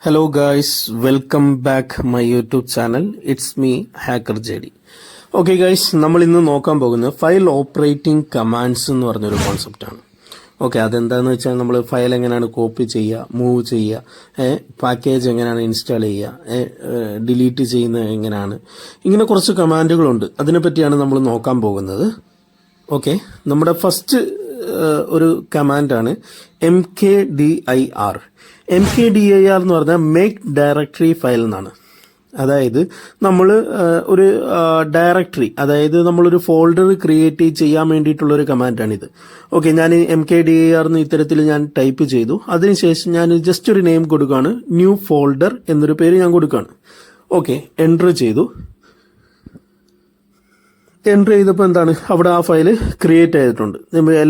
Hello guys, welcome back my YouTube channel. It's me Hacker JD. Okay guys, നമ്മൾ ഇന്ന് നോക്കാൻ പോകുന്നത് file operating commands എന്ന് പറഞ്ഞൊരു കോൺസെപ്റ്റാണ്. ഓക്കെ, അതെന്താണെന്ന് വെച്ചാൽ നമ്മൾ ഫയൽ എങ്ങനെയാണ് കോപ്പി ചെയ്യുക, മൂവ് ചെയ്യുക, പാക്കേജ് എങ്ങനെയാണ് ഇൻസ്റ്റാൾ ചെയ്യുക, ഡിലീറ്റ് ചെയ്യുന്നത് എങ്ങനെയാണ്, ഇങ്ങനെ കുറച്ച് കമാൻഡുകളുണ്ട്. അതിനെപ്പറ്റിയാണ് നമ്മൾ നോക്കാൻ പോകുന്നത്. ഓക്കെ, നമ്മുടെ ഫസ്റ്റ് ഒരു കമാൻഡാണ് MKDIR. MKDIR എന്ന് പറഞ്ഞാൽ മേക്ക് ഡയറക്ടറി ഫയൽ എന്നാണ്. അതായത് നമ്മൾ ഒരു ഡയറക്ടറി, അതായത് നമ്മളൊരു ഫോൾഡർ ക്രിയേറ്റ് ചെയ്യാൻ വേണ്ടിയിട്ടുള്ളൊരു കമാൻഡാണിത്. ഓക്കെ, ഞാൻ MKDIR എന്ന് ഇത്തരത്തിൽ ഞാൻ ടൈപ്പ് ചെയ്തു. അതിനുശേഷം ഞാൻ ജസ്റ്റ് ഒരു നെയിം കൊടുക്കുകയാണ്, ന്യൂ ഫോൾഡർ എന്നൊരു പേര് ഞാൻ കൊടുക്കുകയാണ്. ഓക്കെ, എൻ്റർ ചെയ്തു. എൻ്റർ ചെയ്തപ്പോൾ എന്താണ്, അവിടെ ആ ഫയൽ ക്രിയേറ്റ് ചെയ്തിട്ടുണ്ട്.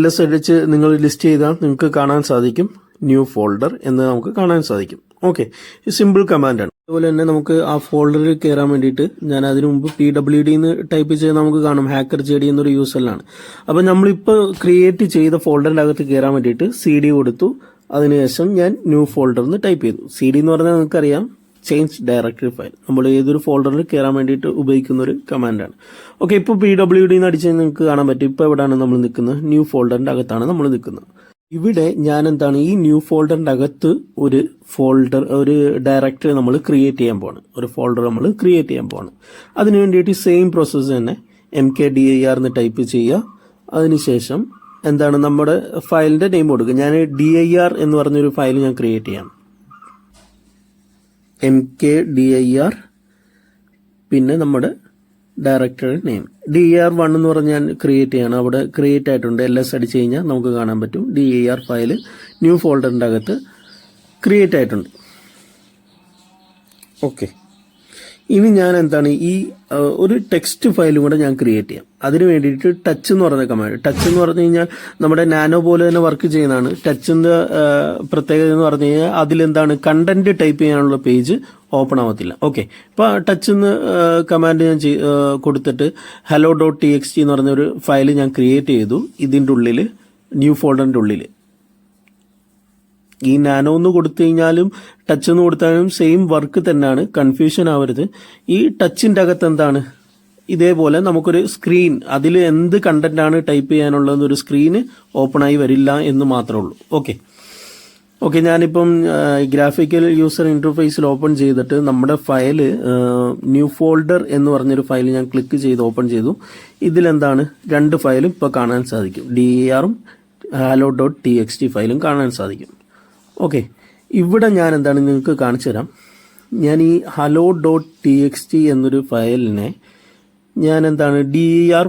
LS അടിച്ച് നിങ്ങൾ ലിസ്റ്റ് ചെയ്താൽ നിങ്ങൾക്ക് കാണാൻ സാധിക്കും, ന്യൂ ഫോൾഡർ എന്ന് നമുക്ക് കാണാൻ സാധിക്കും. ഓക്കെ, സിമ്പിൾ കമാൻഡാണ്. അതുപോലെ തന്നെ നമുക്ക് ആ ഫോൾഡറിൽ കയറാൻ വേണ്ടിയിട്ട് ഞാൻ അതിനു മുമ്പ് PWD എന്ന് ടൈപ്പ് ചെയ്ത് നമുക്ക് കാണും, ഹാക്കർ JD എന്നൊരു യൂസറിലാണ്. അപ്പോൾ നമ്മളിപ്പോൾ ക്രിയേറ്റ് ചെയ്ത ഫോൾഡറിൻ്റെ അകത്ത് കയറാൻ വേണ്ടിയിട്ട് CD കൊടുത്തു. അതിനുശേഷം ഞാൻ ന്യൂ ഫോൾഡർ എന്ന് ടൈപ്പ് ചെയ്തു. CD എന്ന് പറഞ്ഞാൽ നിങ്ങൾക്കറിയാം, ചേഞ്ച് ഡയറക്ടറി ഫയൽ. നമ്മൾ ഏതൊരു ഫോൾഡറിൽ കയറാൻ വേണ്ടിയിട്ട് ഉപയോഗിക്കുന്ന ഒരു കമാൻഡാണ്. ഓക്കെ, ഇപ്പോൾ PWD എന്ന് അടിച്ചാൽ നിങ്ങൾക്ക് കാണാൻ പറ്റും. ഇപ്പോൾ എവിടെയാണ് നമ്മൾ നിൽക്കുന്നത്, ന്യൂ ഫോൾഡറിൻ്റെ അകത്താണ് നമ്മൾ നിൽക്കുന്നത്. ഇവിടെ ഞാൻ എന്താണ്, ഈ ന്യൂ ഫോൾഡറിൻ്റെ അകത്ത് ഒരു ഫോൾഡർ, ഒരു ഡയറക്ടറി നമ്മൾ ക്രിയേറ്റ് ചെയ്യാൻ പോവാണ്, ഒരു ഫോൾഡർ നമ്മൾ ക്രിയേറ്റ് ചെയ്യാൻ പോവാണ്. അതിന് വേണ്ടിയിട്ട് സെയിം പ്രോസസ്സ് തന്നെ MKDIR എന്ന് ടൈപ്പ് ചെയ്യുക. അതിനുശേഷം എന്താണ്, നമ്മുടെ ഫയലിൻ്റെ നെയിം കൊടുക്കുക. ഞാൻ DIR എന്ന് പറഞ്ഞൊരു ഫയൽ ഞാൻ ക്രിയേറ്റ് ചെയ്യാം, MKDIR, പിന്നെ നമ്മുടെ ഡയറക്ടറി നെയിം DIR1 എന്ന് പറഞ്ഞ് ഞാൻ ക്രിയേറ്റ് ചെയ്യണം. അവിടെ ക്രിയേറ്റ് ആയിട്ടുണ്ട്. LS അടിച്ച് കഴിഞ്ഞാൽ നമുക്ക് കാണാൻ പറ്റും, DIR ഫയൽ ന്യൂ ഫോൾഡറിൻ്റെ അകത്ത് ക്രിയേറ്റ് ആയിട്ടുണ്ട്. ഓക്കെ, ഇനി ഞാൻ എന്താണ്, ഈ ഒരു ടെക്സ്റ്റ് ഫയലും കൂടെ ഞാൻ ക്രിയേറ്റ് ചെയ്യാം. അതിന് വേണ്ടിയിട്ട് ടച്ച് എന്ന് പറഞ്ഞ കമാൻഡ്. ടച്ച് എന്ന് പറഞ്ഞു കഴിഞ്ഞാൽ നമ്മുടെ നാനോ പോലെ തന്നെ വർക്ക് ചെയ്യുന്നതാണ്. ടച്ചിന്റെ പ്രത്യേകത എന്ന് പറഞ്ഞു കഴിഞ്ഞാൽ അതിലെന്താണ്, കണ്ടന്റ് ടൈപ്പ് ചെയ്യാനുള്ള പേജ് ഓപ്പൺ ആവത്തില്ല. ഓക്കെ, ഇപ്പോൾ ടച്ച് എന്ന് കമാൻഡ് ഞാൻ കൊടുത്തിട്ട് hello.txt എന്ന് പറഞ്ഞൊരു ഫയൽ ഞാൻ ക്രിയേറ്റ് ചെയ്തു. ഇതിൻ്റെ ഉള്ളിൽ, ന്യൂ ഫോൾഡറിൻ്റെ ഉള്ളിൽ ഈ നാനോ എന്ന് കൊടുത്തു കഴിഞ്ഞാലും ടച്ച് എന്ന് കൊടുത്താലും സെയിം വർക്ക് തന്നെയാണ്, കൺഫ്യൂഷൻ ആവരുത്. ഈ ടച്ചിൻ്റെ അകത്ത് എന്താണ്, ഇതേപോലെ നമുക്കൊരു സ്ക്രീൻ, അതിൽ എന്ത് കണ്ടന്റാണ് ടൈപ്പ് ചെയ്യാനുള്ളതെന്നൊരു സ്ക്രീന് ഓപ്പൺ ആയി വരില്ല എന്ന് മാത്രമേ ഉള്ളൂ. ഓക്കെ, ഞാനിപ്പം ഗ്രാഫിക്കൽ യൂസർ ഇന്റർഫേസിൽ ഓപ്പൺ ചെയ്തിട്ട് നമ്മുടെ ഫയൽ ന്യൂ ഫോൾഡർ എന്ന് പറഞ്ഞൊരു ഫയൽ ഞാൻ ക്ലിക്ക് ചെയ്ത് ഓപ്പൺ ചെയ്തു. ഇതിലെന്താണ്, രണ്ട് ഫയലും ഇപ്പോൾ കാണാൻ സാധിക്കും, DIR-ഉം hello.txt ഫയലും കാണാൻ സാധിക്കും. ഓക്കെ, ഇവിടെ ഞാൻ എന്താണ് നിങ്ങൾക്ക് കാണിച്ചു തരാം. ഞാൻ ഈ hello.txt എന്നൊരു ഫയലിനെ ഞാൻ എന്താണ്, DIR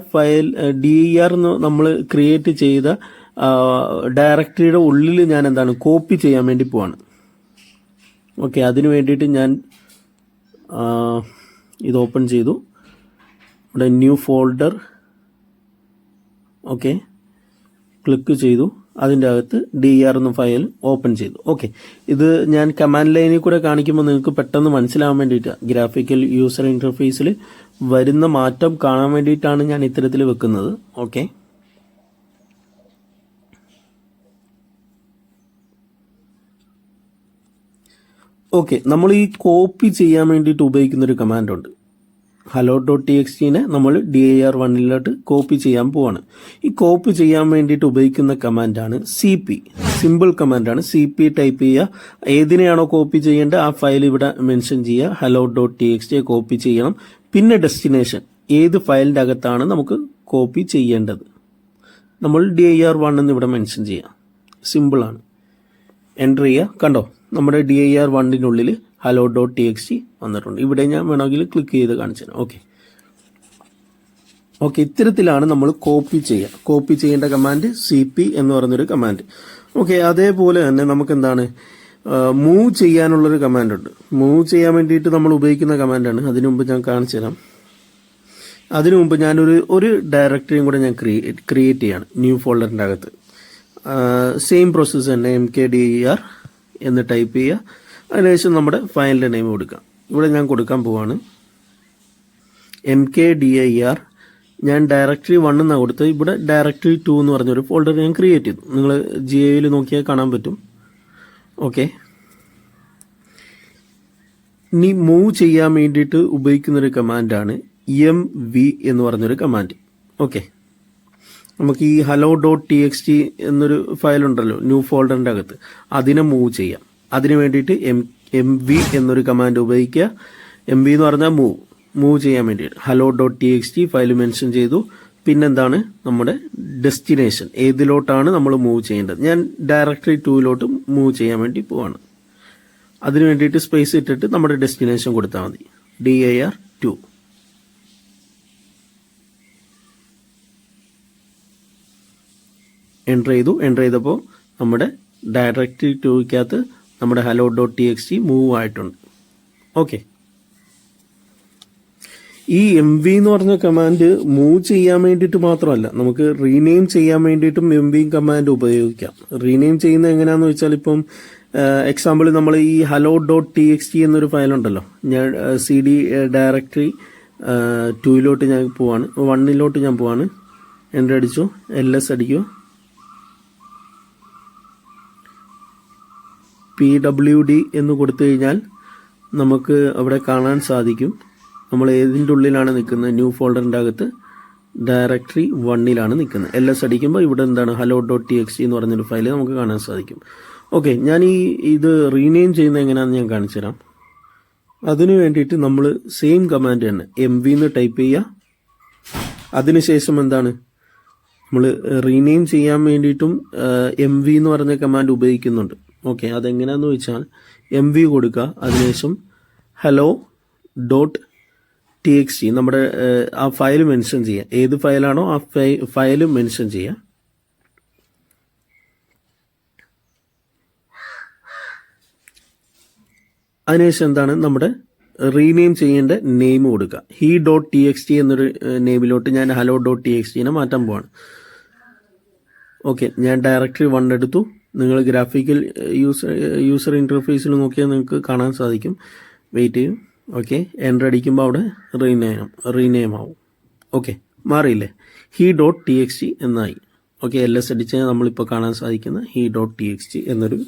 എന്ന് നമ്മൾ ക്രിയേറ്റ് ചെയ്ത ഡയറക്ടറിയുടെ ഉള്ളിൽ ഞാൻ എന്താണ്, കോപ്പി ചെയ്യാൻ വേണ്ടി പോവാണ്. ഓക്കെ, അതിനു വേണ്ടിയിട്ട് ഞാൻ ഇത് ഓപ്പൺ ചെയ്തു. ഇവിടെ ന്യൂ ഫോൾഡർ, ഓക്കെ, ക്ലിക്ക് ചെയ്തു. അതിൻ്റെ അകത്ത് DIR എന്ന ഫയൽ ഓപ്പൺ ചെയ്തു. ഓക്കെ, ഇത് ഞാൻ കമാൻഡ് ലൈനിൽ കൂടെ കാണിക്കുമ്പോൾ നിങ്ങൾക്ക് പെട്ടെന്ന് മനസ്സിലാവാൻ വേണ്ടിയിട്ട്, ഗ്രാഫിക്കൽ യൂസർ ഇന്റർഫേസിൽ വരുന്ന മാറ്റം കാണാൻ വേണ്ടിയിട്ടാണ് ഞാൻ ഇത്തരത്തിൽ വെക്കുന്നത്. ഓക്കെ, നമ്മൾ ഈ കോപ്പി ചെയ്യാൻ വേണ്ടിയിട്ട് ഉപയോഗിക്കുന്ന ഒരു കമാൻഡ് ഉണ്ട്. hello.txt-നെ നമ്മൾ DIR1-ലോട്ട് കോപ്പി ചെയ്യാൻ പോവാണ്. ഈ കോപ്പി ചെയ്യാൻ വേണ്ടിയിട്ട് ഉപയോഗിക്കുന്ന കമാൻഡാണ് CP. സിമ്പിൾ കമാൻഡാണ്. CP ടൈപ്പ് ചെയ്യുക. ഏതിനെയാണോ കോപ്പി ചെയ്യേണ്ടത് ആ ഫയൽ ഇവിടെ മെൻഷൻ ചെയ്യുക. hello.txt കോപ്പി ചെയ്യണം. പിന്നെ ഡെസ്റ്റിനേഷൻ, ഏത് ഫയലിൻ്റെ അകത്താണ് നമുക്ക് കോപ്പി ചെയ്യേണ്ടത്, നമ്മൾ DIR1 എന്ന് ഇവിടെ മെൻഷൻ ചെയ്യാം. സിമ്പിളാണ്. എൻ്റർ ചെയ്യുക. കണ്ടോ, നമ്മുടെ DIR1-നുള്ളിൽ hello.txt വന്നിട്ടുണ്ട്. ഇവിടെ ഞാൻ വേണമെങ്കിൽ ക്ലിക്ക് ചെയ്ത് കാണിച്ചു തരാം. ഓക്കെ, ഇത്തരത്തിലാണ് നമ്മൾ കോപ്പി ചെയ്യുക. കോപ്പി ചെയ്യേണ്ട കമാൻഡ് CP എന്ന് പറയുന്നൊരു കമാൻഡ്. ഓക്കെ, അതേപോലെ തന്നെ നമുക്ക് എന്താണ്, മൂവ് ചെയ്യാനുള്ളൊരു കമാൻഡ് ഉണ്ട്. മൂവ് ചെയ്യാൻ വേണ്ടിയിട്ട് നമ്മൾ ഉപയോഗിക്കുന്ന കമാൻഡാണ്. അതിനു മുമ്പ് ഞാൻ കാണിച്ചു തരാം. അതിനു മുമ്പ് ഞാനൊരു ഡയറക്ടറിയും കൂടെ ഞാൻ ക്രിയേറ്റ് ചെയ്യാണ് ന്യൂ ഫോൾഡറിൻ്റെ അകത്ത്. സെയിം പ്രോസസ്സ് തന്നെ, MKDIR എന്ന് ടൈപ്പ് ചെയ്യുക. അതിനുശേഷം നമ്മുടെ ഫയലിൻ്റെ നെയിം കൊടുക്കാം. ഇവിടെ ഞാൻ കൊടുക്കാൻ പോവാണ് MKDIR. ഞാൻ ഡയറക്ടറി 1 എന്നാണ് കൊടുത്തത്. ഇവിടെ ഡയറക്ടറി 2 എന്ന് പറഞ്ഞൊരു ഫോൾഡർ ഞാൻ ക്രിയേറ്റ് ചെയ്തു. നിങ്ങൾ GUI നോക്കിയാൽ കാണാൻ പറ്റും. ഓക്കെ, ഇനി മൂവ് ചെയ്യാൻ വേണ്ടിയിട്ട് ഉപയോഗിക്കുന്നൊരു കമാൻഡാണ് MV എന്ന് പറഞ്ഞൊരു കമാൻഡ്. ഓക്കെ, നമുക്ക് ഈ hello.txt എന്നൊരു ഫയൽ ഉണ്ടല്ലോ ന്യൂ ഫോൾഡറിൻ്റെ അകത്ത്, അതിനെ മൂവ് ചെയ്യാം. അതിന് വേണ്ടിയിട്ട് MV എന്നൊരു കമാൻഡ് ഉപയോഗിക്കുക. MV എന്ന് പറഞ്ഞാൽ മൂവ് ചെയ്യാൻ വേണ്ടിയിട്ട് hello.txt ഫയൽ മെൻഷൻ ചെയ്തു. പിന്നെന്താണ് നമ്മുടെ ഡെസ്റ്റിനേഷൻ, ഏതിലോട്ടാണ് നമ്മൾ മൂവ് ചെയ്യേണ്ടത്. ഞാൻ ഡയറക്ടറി 2 മൂവ് ചെയ്യാൻ വേണ്ടി പോവാണ്. അതിന് വേണ്ടിയിട്ട് സ്പേസ് ഇട്ടിട്ട് നമ്മുടെ ഡെസ്റ്റിനേഷൻ കൊടുത്താൽ മതി, dir 2. എൻ്റർ ചെയ്തപ്പോൾ നമ്മുടെ ഡയറക്ടറി 2-ക്കകത്ത് നമ്മുടെ hello.txt മൂവ് ആയിട്ടുണ്ട്. ഓക്കെ, ഈ MV എന്ന് പറഞ്ഞ കമാൻഡ് മൂവ് ചെയ്യാൻ വേണ്ടിയിട്ട് മാത്രമല്ല, നമുക്ക് റീനെയിം ചെയ്യാൻ വേണ്ടിയിട്ടും MV കമാൻഡ് ഉപയോഗിക്കാം. റീനെയിം ചെയ്യുന്നത് എങ്ങനെയാണെന്ന് വെച്ചാൽ, ഇപ്പം എക്സാമ്പിൾ നമ്മൾ ഈ hello.txt എന്നൊരു ഫയൽ ഉണ്ടല്ലോ, ഞാൻ CD ഡയറക്ടറി 2 ഞാൻ പോവാണ്, 1 ഞാൻ പോവാണ്. എൻ്റർ അടിച്ചു, LS അടിക്കുക, PWD എന്ന് കൊടുത്തു കഴിഞ്ഞാൽ നമുക്ക് അവിടെ കാണാൻ സാധിക്കും നമ്മൾ ഏതിൻ്റെ ഉള്ളിലാണ് നിൽക്കുന്നത്. ന്യൂ ഫോൾഡറിൻ്റെ അകത്ത് ഡയറക്ടറി 1 നിൽക്കുന്നത്. LS അടിക്കുമ്പോൾ ഇവിടെ എന്താണ് hello.txt എന്ന് പറഞ്ഞൊരു ഫയൽ നമുക്ക് കാണാൻ സാധിക്കും. ഓക്കെ, ഞാൻ ഇത് റീനെയിം ചെയ്യുന്നത് എങ്ങനെയാണെന്ന് ഞാൻ കാണിച്ചു തരാം. അതിനു വേണ്ടിയിട്ട് നമ്മൾ സെയിം കമാൻഡ് തന്നെ MV എന്ന് ടൈപ്പ് ചെയ്യുക. അതിനുശേഷം എന്താണ് നമ്മൾ റീനെയിം ചെയ്യാൻ വേണ്ടിയിട്ടും MV എന്ന് പറഞ്ഞ കമാൻഡ് ഉപയോഗിക്കുന്നുണ്ട്. ഓക്കെ, അതെങ്ങനെയാണെന്ന് വെച്ചാൽ MV കൊടുക്കുക, അതിനുശേഷം hello.txt നമ്മുടെ ആ ഫയൽ മെൻഷൻ ചെയ്യുക. ഏത് ഫയലാണോ ആ ഫയൽ മെൻഷൻ ചെയ്യുക. അതിനുശേഷം എന്താണ് നമ്മുടെ റീനെയിം ചെയ്യേണ്ട നെയിം കൊടുക്കുക. he.txt എന്നൊരു നെയിമിലോട്ട് ഞാൻ hello.txt മാറ്റാൻ പോവാണ്. ഓക്കെ, ഞാൻ ഡയറക്ടറി 1 എടുത്തു. നിങ്ങൾ ഗ്രാഫിക്കൽ യൂസർ ഇൻ്റർഫേസിൽ നോക്കിയാൽ നിങ്ങൾക്ക് കാണാൻ സാധിക്കും. വെയിറ്റ് ചെയ്യും. ഓക്കെ, എൻ്റർ അടിക്കുമ്പോൾ അവിടെ റീനെയിം ആവും. ഓക്കെ, മാറിയില്ലേ, he.txt എന്നായി. ഓക്കെ, LS അടിച്ചാൽ നമ്മളിപ്പോൾ കാണാൻ സാധിക്കുന്ന he.txt എന്നൊരു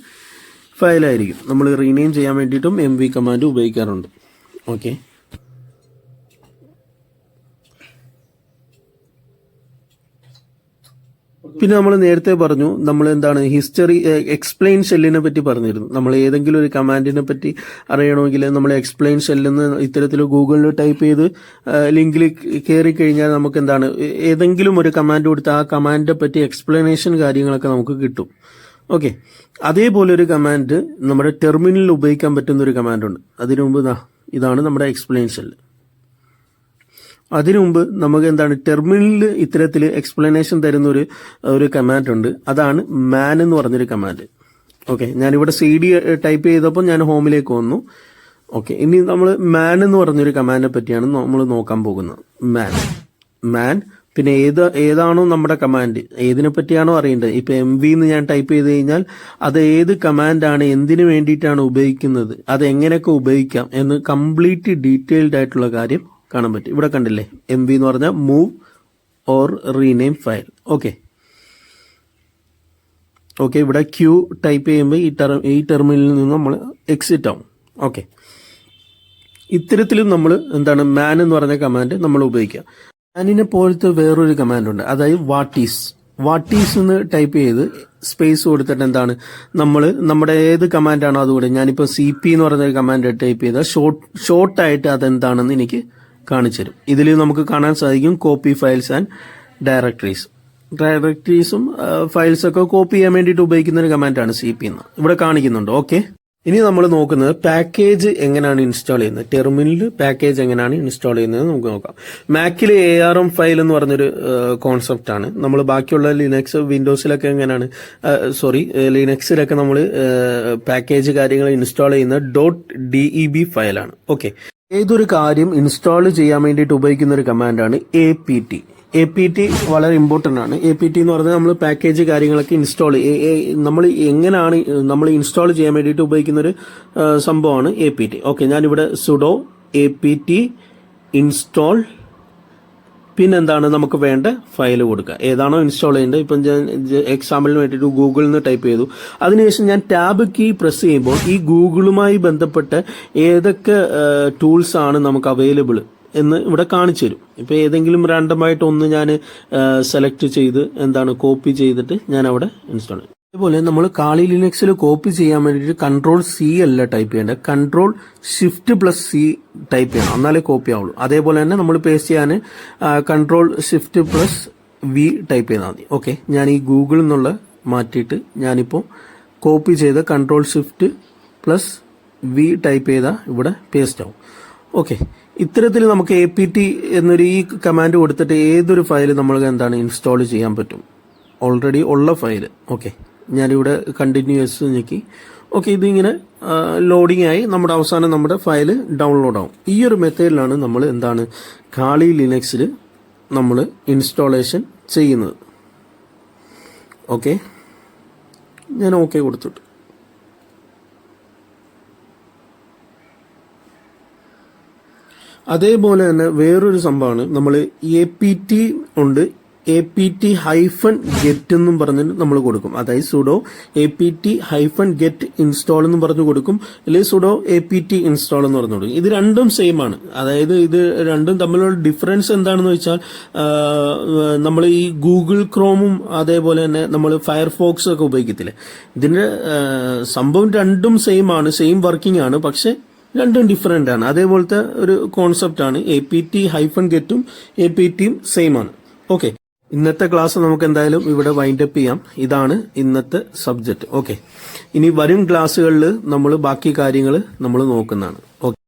ഫയലായിരിക്കും. നമ്മൾ റീനെയിം ചെയ്യാൻ വേണ്ടിയിട്ടും MV കമാൻഡ് ഉപയോഗിക്കാറുണ്ട്. ഓക്കെ, പിന്നെ നമ്മൾ നേരത്തെ പറഞ്ഞു, നമ്മൾ എന്താണ് ഹിസ്റ്ററി എക്സ്പ്ലെയിൻ ഷെല്ലിനെ പറ്റി പറഞ്ഞിരുന്നു. നമ്മൾ ഏതെങ്കിലും ഒരു കമാൻഡിനെ പറ്റി അറിയണമെങ്കിൽ നമ്മൾ എക്സ്പ്ലെയിൻ ഷെല്ലെന്ന് ഇത്തരത്തിൽ ഗൂഗിളിൽ ടൈപ്പ് ചെയ്ത് ലിങ്കിൽ കയറി കഴിഞ്ഞാൽ നമുക്ക് എന്താണ് ഏതെങ്കിലും ഒരു കമാൻഡ് കൊടുത്ത് ആ കമാൻഡിനെ പറ്റി എക്സ്പ്ലനേഷൻ കാര്യങ്ങളൊക്കെ നമുക്ക് കിട്ടും. ഓക്കെ, അതേപോലെ ഒരു കമാൻഡ് നമ്മുടെ ടെർമിനലിൽ ഉപയോഗിക്കാൻ പറ്റുന്ന ഒരു കമാൻഡുണ്ട്. അതിനു മുമ്പ് ഇതാണ് നമ്മുടെ എക്സ്പ്ലെയിൻ ഷെല്ല്. അതിനു മുമ്പ് നമുക്ക് എന്താണ് ടെർമിനലിൽ ഇത്തരത്തിൽ എക്സ്പ്ലനേഷൻ തരുന്ന ഒരു കമാൻഡ് ഉണ്ട്. അതാണ് മാൻ എന്ന് പറഞ്ഞൊരു കമാൻഡ്. ഓക്കെ, ഞാനിവിടെ CD ടൈപ്പ് ചെയ്തപ്പോൾ ഞാൻ ഹോമിലേക്ക് വന്നു. ഓക്കെ, ഇനി നമ്മൾ മാൻ എന്ന് പറഞ്ഞൊരു കമാൻഡിനെ പറ്റിയാണ് നമ്മൾ നോക്കാൻ പോകുന്നത്. മാൻ പിന്നെ ഏതാണോ നമ്മുടെ കമാൻഡ്, ഏതിനെ പറ്റിയാണോ അറിയേണ്ടത്. ഇപ്പം MV എന്ന് ഞാൻ ടൈപ്പ് ചെയ്ത് കഴിഞ്ഞാൽ അത് ഏത് കമാൻഡാണ്, എന്തിനു വേണ്ടിയിട്ടാണ് ഉപയോഗിക്കുന്നത്, അത് എങ്ങനെയൊക്കെ ഉപയോഗിക്കാം എന്ന് കംപ്ലീറ്റ് ഡീറ്റെയിൽഡ് ആയിട്ടുള്ള കാര്യം കാണാൻ പറ്റും. ഇവിടെ കണ്ടില്ലേ, MV എന്ന് പറഞ്ഞാൽ move or rename file. Okay, ഇവിടെ Q ടൈപ്പ് ചെയ്യുമ്പോൾ ഈ ടെർമിനലിൽ നിന്ന് നമ്മൾ എക്സിറ്റ് ആവും. ഓക്കെ, ഇത്തരത്തിലും നമ്മൾ എന്താണ് മാൻ എന്ന് പറഞ്ഞ കമാൻഡ് നമ്മൾ ഉപയോഗിക്കുക. മാനിനെ പോലത്തെ വേറൊരു കമാൻഡ് ഉണ്ട്, അതായത് വാട്ട് ഈസ് എന്ന് ടൈപ്പ് ചെയ്ത് സ്പേസ് കൊടുത്തിട്ട് എന്താണ് നമ്മുടെ ഏത് കമാൻഡാണോ അതുകൂടെ, ഞാനിപ്പോൾ CP എന്ന് പറഞ്ഞൊരു കമാൻഡ് ടൈപ്പ് ചെയ്താൽ ഷോർട്ടായിട്ട് അതെന്താണെന്ന് എനിക്ക് കാണിച്ചു തരും. ഇതിൽ നമുക്ക് കാണാൻ സാധിക്കും കോപ്പി ഫയൽസ് ആൻഡ് ഡയറക്ടറീസും ഫയൽസൊക്കെ കോപ്പി ചെയ്യാൻ വേണ്ടിയിട്ട് ഉപയോഗിക്കുന്ന ഒരു കമാൻഡാണ് CP എന്ന് ഇവിടെ കാണിക്കുന്നുണ്ട്. ഓക്കെ, ഇനി നമ്മൾ നോക്കുന്നത് പാക്കേജ് എങ്ങനെയാണ് ഇൻസ്റ്റാൾ ചെയ്യുന്നത്. ടെർമിനലിൽ പാക്കേജ് എങ്ങനെയാണ് ഇൻസ്റ്റാൾ ചെയ്യുന്നത് നമുക്ക് നോക്കാം. മാക്കിൽ ARM ഫയൽ എന്ന് പറഞ്ഞൊരു കോൺസെപ്റ്റ് ആണ്. നമ്മൾ ബാക്കിയുള്ള ലിനക്സ് വിൻഡോസിലൊക്കെ എങ്ങനെയാണ് ലിനക്സിലൊക്കെ നമ്മൾ പാക്കേജ് കാര്യങ്ങൾ ഇൻസ്റ്റാൾ ചെയ്യുന്ന .deb ഫയലാണ്. ഓക്കെ, ഏതൊരു കാര്യം ഇൻസ്റ്റാൾ ചെയ്യാൻ വേണ്ടിയിട്ട് ഉപയോഗിക്കുന്ന ഒരു കമാൻഡാണ് APT. വളരെ ഇമ്പോർട്ടൻ്റ് ആണ്. APT എന്ന് പറഞ്ഞാൽ നമ്മൾ പാക്കേജ് കാര്യങ്ങളൊക്കെ നമ്മൾ എങ്ങനെയാണ് നമ്മൾ ഇൻസ്റ്റാൾ ചെയ്യാൻ വേണ്ടിയിട്ട് ഉപയോഗിക്കുന്ന ഒരു സംഭവമാണ് APT. ഓക്കെ, ഞാനിവിടെ sudo apt install പിന്നെന്താണ് നമുക്ക് വേണ്ട ഫയൽ കൊടുക്കുക, ഏതാണോ ഇൻസ്റ്റാൾ ചെയ്യേണ്ടത്. ഇപ്പം ഞാൻ എക്സാമ്പിളിന് വേണ്ടിയിട്ട് ഗൂഗിളിൽ നിന്ന് ടൈപ്പ് ചെയ്തു. അതിനുശേഷം ഞാൻ ടാബ് കീ പ്രസ് ചെയ്യുമ്പോൾ ഈ ഗൂഗിളുമായി ബന്ധപ്പെട്ട ഏതൊക്കെ ടൂൾസ് ആണ് നമുക്ക് അവൈലബിൾ എന്ന് ഇവിടെ കാണിച്ചു തരും. ഇപ്പം ഏതെങ്കിലും റാൻഡമായിട്ട് ഒന്ന് ഞാൻ സെലക്ട് ചെയ്ത് കോപ്പി ചെയ്തിട്ട് ഞാൻ അവിടെ ഇൻസ്റ്റാൾ ചെയ്യും. അതുപോലെ നമ്മൾ കാളി ലിനക്സിൽ കോപ്പി ചെയ്യാൻ വേണ്ടിയിട്ട് Ctrl+C അല്ല ടൈപ്പ് ചെയ്യേണ്ടത്, Ctrl+Shift+C ടൈപ്പ് ചെയ്യണം, എന്നാലേ കോപ്പി ആവുള്ളൂ. അതേപോലെ തന്നെ നമ്മൾ പേസ്റ്റ് ചെയ്യാൻ Ctrl+Shift+V ടൈപ്പ് ചെയ്താൽ മതി. ഓക്കെ, ഞാൻ ഈ ഗൂഗിളിൽ നിന്നുള്ള മാറ്റിയിട്ട് ഞാനിപ്പോൾ കോപ്പി ചെയ്ത് Ctrl+Shift+V ടൈപ്പ് ചെയ്താൽ ഇവിടെ പേസ്റ്റ് ആവും. ഓക്കെ, ഇത്തരത്തിൽ നമുക്ക് apt എന്നൊരു ഈ കമാൻഡ് കൊടുത്തിട്ട് ഏതൊരു ഫയൽ നമ്മൾ ഇൻസ്റ്റാൾ ചെയ്യാൻ പറ്റും, ഓൾറെഡി ഉള്ള ഫയൽ. ഓക്കെ, ഞാനിവിടെ കണ്ടിന്യൂസ് ഞെക്കി. ഓക്കെ, ഇതിങ്ങനെ ലോഡിംഗ് ആയി നമ്മുടെ അവസാനം നമ്മുടെ ഫയൽ ഡൗൺലോഡ് ആവും. ഈ ഒരു മെത്തേഡിലാണ് നമ്മൾ കാളി ലിനക്സിൽ നമ്മൾ ഇൻസ്റ്റാളേഷൻ ചെയ്യുന്നത്. ഓക്കെ, ഞാൻ ഓക്കെ കൊടുത്തിട്ട് അതേപോലെ തന്നെ വേറൊരു സംഭവമാണ്, നമ്മൾ apt ഉണ്ട്, apt-get എന്നും പറഞ്ഞിട്ട് നമ്മൾ കൊടുക്കും. അതായത് sudo apt-get install എന്നും പറഞ്ഞു കൊടുക്കും, അല്ലെങ്കിൽ sudo apt install എന്ന് പറഞ്ഞു കൊടുക്കും. ഇത് രണ്ടും സെയിം ആണ്. അതായത് ഇത് രണ്ടും തമ്മിലുള്ള ഡിഫറൻസ് എന്താണെന്ന് വെച്ചാൽ നമ്മൾ ഈ ഗൂഗിൾ ക്രോമും അതേപോലെ തന്നെ നമ്മൾ ഫയർഫോക്സ് ഒക്കെ ഉപയോഗിക്കത്തില്ലേ, ഇതിന്റെ സംഭവം രണ്ടും സെയിം ആണ്, സെയിം വർക്കിംഗ് ആണ്, പക്ഷെ രണ്ടും ഡിഫറെന്റ് ആണ്. അതേപോലത്തെ ഒരു കോൺസെപ്റ്റ് ആണ്. apt-get-ഉം apt-യും സെയിം ആണ്. ഓക്കെ, ഇന്നത്തെ ക്ലാസ് നമുക്ക് എന്തായാലും ഇവിടെ വൈൻഡ് അപ്പ് ചെയ്യാം. ഇതാണ് ഇന്നത്തെ സബ്ജക്റ്റ്. ഓക്കെ, ഇനി വരും ക്ലാസ്സുകളിൽ നമ്മൾ ബാക്കി കാര്യങ്ങൾ നമ്മൾ നോക്കുന്നതാണ്. ഓക്കെ.